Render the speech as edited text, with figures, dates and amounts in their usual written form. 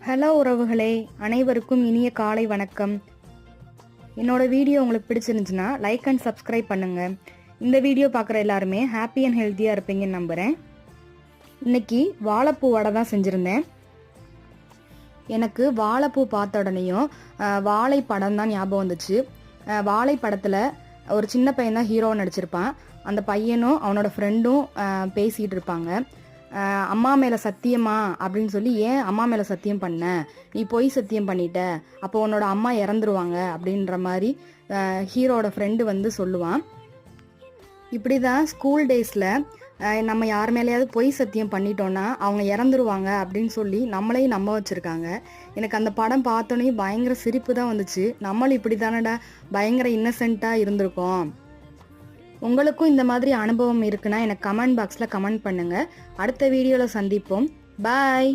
Hello உறவுகளே, அனைவருக்கும் இனிய காலை வணக்கம். என்னோட வீடியோ உங்களுக்கு பிடிச்சிருந்துச்சுன்னா லைக் அண்ட் சப்ஸ்கிரைப் பண்ணுங்க. இந்த வீடியோ பார்க்குற எல்லாருமே ஹாப்பி அண்ட் ஹெல்த்தியாக இருப்பீங்கன்னு நம்புகிறேன். இன்னைக்கு வாழைப்பூ வடை தான் செஞ்சுருந்தேன். எனக்கு வாழைப்பூ பார்த்த உடனேயும் வாழை படம் தான் ஞாபகம் வந்துச்சு. வாழை படத்தில் ஒரு சின்ன பையன் தான் ஹீரோ நடிச்சிருப்பான். அந்த பையனும் அவனோட ஃப்ரெண்டும் பேசிகிட்டு இருப்பாங்க. அம்மா மேலே சத்தியமா அப்படின்னு சொல்லி, ஏன் அம்மா மேலே சத்தியம் பண்ண, நீ பொய் சத்தியம் பண்ணிட்ட, அப்போ உன்னோட அம்மா இறந்துருவாங்க அப்படின்ற மாதிரி ஹீரோட ஃப்ரெண்டு வந்து சொல்லுவான். இப்படி தான் ஸ்கூல் டேஸில் நம்ம யார் மேலேயாவது பொய் சத்தியம் பண்ணிட்டோன்னா அவங்க இறந்துருவாங்க அப்படின்னு சொல்லி நம்மளையும் நம்ப வச்சுருக்காங்க. எனக்கு அந்த படம் பார்த்தோன்னே பயங்கர சிரிப்பு தான் வந்துச்சு. நம்மளும் இப்படி தானடா பயங்கர இன்னசென்ட்டாக இருந்திருக்கோம். உங்களுக்கும் இந்த மாதிரி அனுபவம் இருக்குன்னா எனக்கு கமெண்ட் பாக்ஸில் கமெண்ட் பண்ணுங்கள். அடுத்த வீடியோவில் சந்திப்போம். பாய்.